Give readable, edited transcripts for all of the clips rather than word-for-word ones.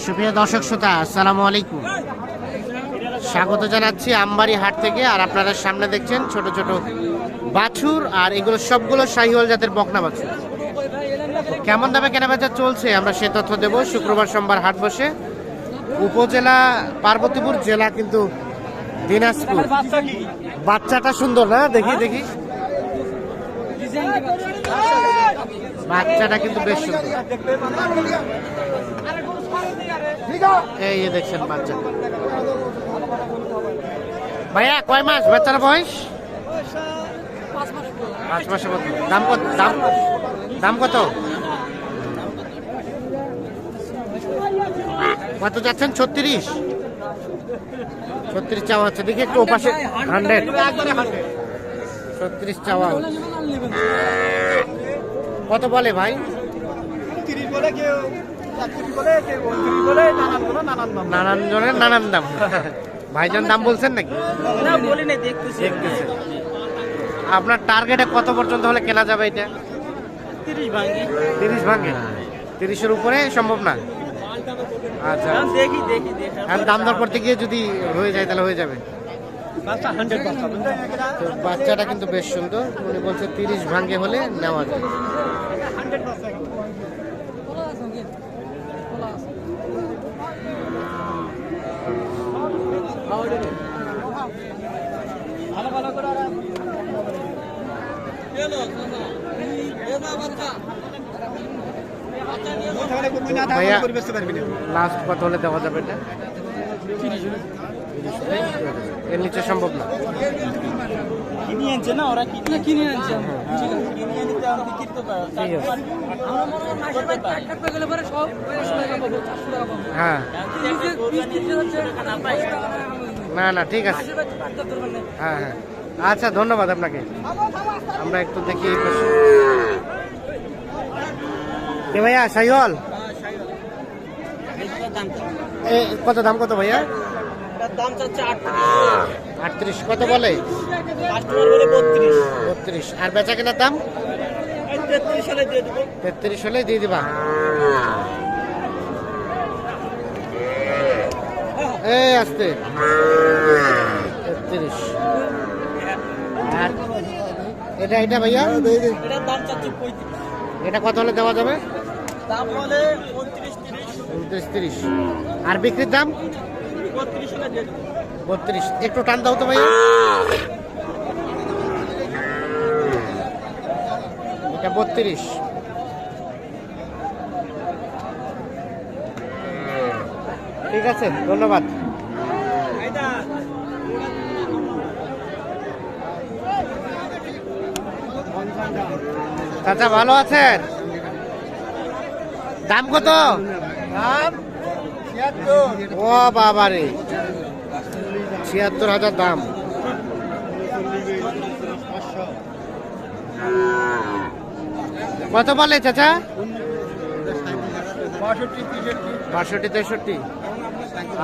সুপ্রিয় দর্শক শ্রোতা, আসসালামু আলাইকুম। স্বাগত জানাচ্ছি আমবাড়ি হাট থেকে। আর আপনারা সামনে দেখছেন ছোট ছোট বাছুর, আর এগুলো সবগুলো শাহিওয়াল জাতের বকনা বাছুর। কেমন দামে কেনাবেচা চলছে আমরা সে তথ্য দেব। শুক্রবার সোমবার হাট বসে। উপজেলা পার্বতীপুর, জেলা কিন্তু দিনাজপুর। বাচ্চাটা সুন্দর না? দেখি দেখি, বাচ্চাটা কিন্তু বেশ সুন্দর। এই দেখছেন বাচ্চা। ভাইয়া কয় মাস বাচ্চার বয়স? 5 মাসের মতো। দাম কত? দাম কত? কত যাচ্ছেন? 36 চাওয়া হচ্ছে। দেখি একটু ওপাশে 100 36 চাওয়া হচ্ছে। কত বলে ভাই? 30 বলে, কেউ 30 বলে, কেউ 29 বলে, নানান জনের নানান দাম। ভাইজান দাম বলছেন নাকি? না বলি না, দেখতেছি। আপনার টার্গেটে কত পর্যন্ত হলে কেনা যাবে এটা? 30 ভাঙি। 30 ভাঙে? 30-এর উপরে সম্ভব না? আচ্ছা, দেখি। আর দাম দর করতে গিয়ে যদি হয়ে যায় তাহলে হয়ে যাবে। বাচ্চা 100 বাচ্চা। তো বাচ্চাটা কিন্তু বেশ সুন্দর। উনি বলছে 30 ভাঙে হলে নেওয়া যায়। 100 বাচ্চা। ভালো ভালো করে ভাইয়া লাস্ট কত হলে দেওয়া যাবে এটা? 30। এর নিচে সম্ভব না? কিনে আনছে না ওরা, কিনে আনছে। ঠিক আছে, কিনে আনতে আর বিক্রি তো পারে। ঠিক আছে। আমরা মনে হয় মাসে কাটতে গেলে পরে সব 400 টাকা পাবো, 400 টাকা পাবো। হ্যাঁ, না না ঠিক আছে। হ্যাঁ, আচ্ছা, ধন্যবাদ আপনাকে। আমরা একটু দেখি এই পাশে। কে ভাইয়া শাহিওয়াল? কত দাম কত ভাইয়া? দাম চাচ্ছে 38। কত বলে? কাস্টমার বলে 32। আর বেচা কেনার দাম? 33 সালে দিয়ে দেবো। 33 হলে দিয়ে দিবা। এই আসতে 33। আর এটা ভাইয়া এটার দাম চাচ্ছে 35। এটা কত হলে দেওয়া যাবে? দাম বলে 29 30। 29-30। আর বিক্রির দাম? 32 সালে দিয়ে দেবো। 32। একটু টান দাও তো ভাইয়া। এটা 32। ঠিক আছে, ধন্যবাদ। চাচা ভালো আছেন? দাম কত? দাম 76। ও বাবারে, 76,000 দাম। কত বলে চাচা? 62-63।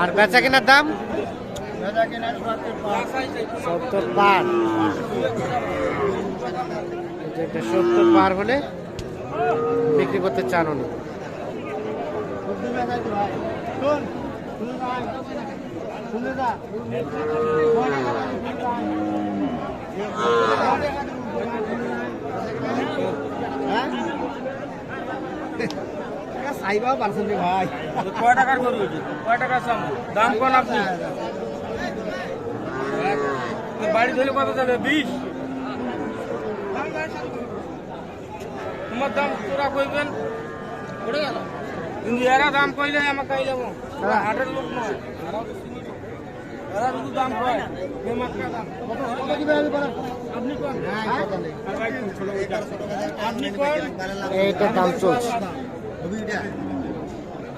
আর বেচা কেনার দাম? 70 পার। এটা 70 পার হলে বিক্রি করতে চান উনি। সাইবাও পারছেন রে ভাই। কয় টাকার করব? কয় টাকা চাম? দাম কোন আপনি? বাড়ি ধরে কত যাবে? 20। তোমার দাম তোরা কইবেন পড়ে গেল। কিন্তু এরা দাম কইলে আমাকে কাই যাব। এরা হাটের লোক নয়। এরা শুধু দাম কয়। বেমাত্রা দাম। কত দিবে আপনি কোন? আপনি কোন? এইটা দাম চলছে।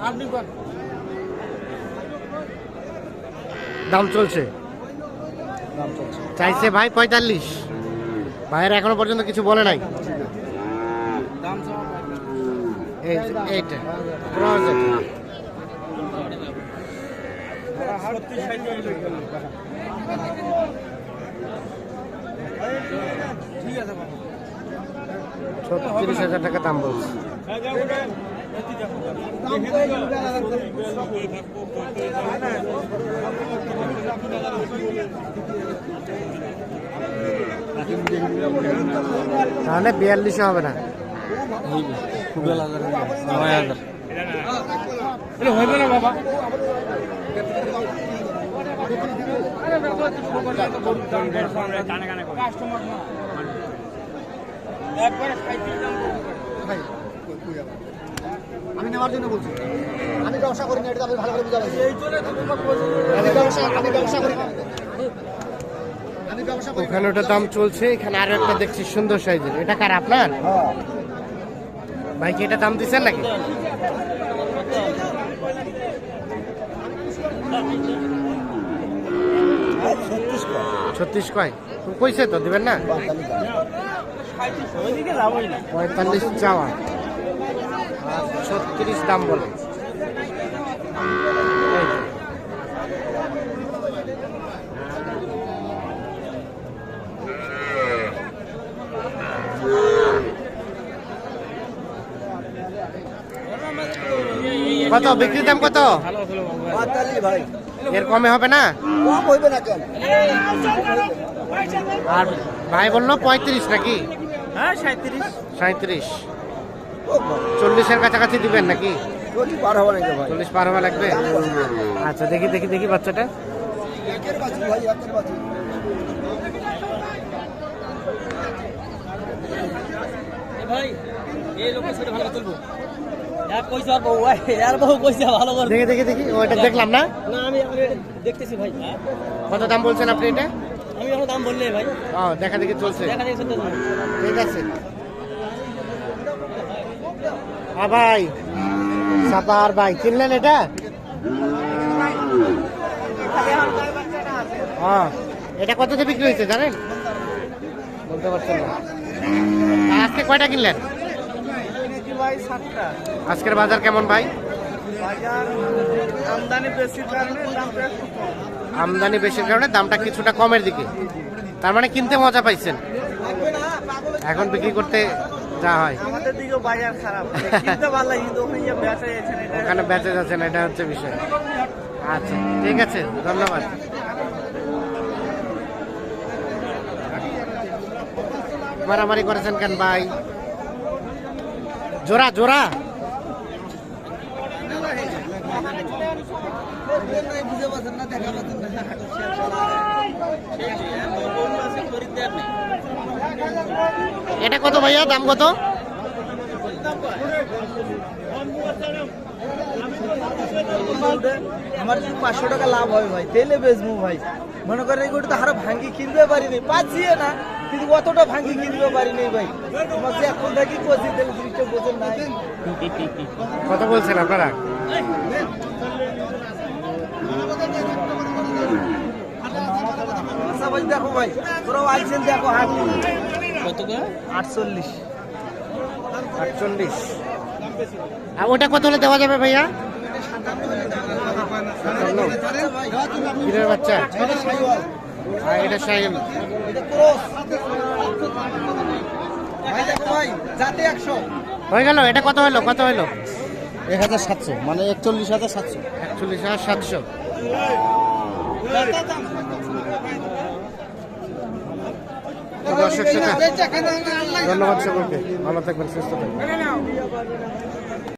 আপনি কোন? দাম চলছে। চাইছে ভাই 45। ভাইয়ের এখনো পর্যন্ত কিছু বলে নাই। দাম এইটা ক্রস। ঠিক আছে। 36,000 টাকা দাম বলছে। তাহলে 42 হবে না, হইবে না বাবা। আমি নেওয়ার জন্য বলছি, আমি ব্যবসা করি না, এটা আপনি ভালো করে বুঝাবেন। আমি ব্যবসা করি না, আমি ব্যবসা করি না। ওখানে ওটা দাম চলছে। এখানে আরো একটা দেখছি সুন্দর সাইজের, এটা কার আপনার ভাই? কি এটা দাম দিচ্ছেন নাকি? হ্যাঁ, 36 কয় কইছে তো দিবেন না? 45 চাওয়া আর 36 দাম বলে। এই যে। কত বিক্রির দাম কত? 45 ভাই, এর কমে হবে না? কম হইবে না কেন? আর ভাই বললো 35 নাকি? হ্যাঁ 37। 37 ও বাবা, 40-এর কাছাকাছি দিবেন নাকি? 40 পার হবে নাকি ভাই? 40 পার হওয়া লাগবে। আচ্ছা দেখি দেখি দেখি বাচ্চাটা। একের বাছুর ভাই, একের বাছুর। ভাই এই লোকের সাথে ভালো চলবো। এক কইছে আর বউ, আর বউ কইছে ভালো করে। দেখি দেখি দেখি, ওইটা দেখলাম না। না আমি দেখতেছি ভাই। কত দাম বলছেন আপনি এটা? আমি এখন দাম বললে ভাই, ও দেখা দেখি চলছে, দেখা দেখছে তো। ঠিক আছে। হ্যাঁ ভাই, সাপার ভাই কিনলেন এটা? হ্যাঁ, এটা কততে বিক্রি হয়েছে জানেন? বলতে পারছেন না। আর আজকে কয়টা কিনলেন? ভাই 7টা। আজকের বাজার কেমন ভাই? বাজার আমদানি বেশির কারণে দামটা একটু কম। আমদানি বেশির কারণে দামটা কিছুটা কমের দিকে, তার মানে কিনতে মজা পাইছেন, এখন বিক্রি করতে যা হয়। আমাদের দিকেও বাজার খারাপ, কিনতে ভালো লাগে কিন্তু ওখানে বেচা যাচ্ছে না। ওখানে বেঁচে যাচ্ছে না, এটা হচ্ছে বিষয়। আচ্ছা ঠিক আছে, ধন্যবাদ। মারামারি করেছেন কেন ভাই? জোড়া জোড়া বুঝে পাচ্ছেন না, দেখা পাচ্ছেন না। এটা কত ভাইয়া, দাম কত? আমার যদি 500 টাকা লাভ হয় ভাই, তেলে বেচবো ভাই। মনে করেন এই গরুটা হারো ভাঙ্গি কিনতে পারিনি, পাচ্ছিয়ে না, কিন্তু অতটা ভাঙ্গি কিনতে পারিনি ভাই। তোমার যে এখন থাকি করছি, তেলে 30টা বোঝেন নাই। কত বলছেন আপনারা? আচ্ছা ভাই দেখো ভাই, তোরাও আইছেন দেখো, হাট কত করে? 48। 48। আর ওটা কত হলে দেওয়া যাবে ভাইয়া? কিরের বাচ্চা, আর এটা সাইল। এটা ক্রস ভাই, দেখো ভাই, যাতে 100 হয়ে গেল। এটা কত হলো, কত হলো? 1700, মানে 41,700। 41,700। দর্শক শ্রোতা, ধন্যবাদ সকলকে, ভালো থাকবেন, সুস্থ থাকবেন।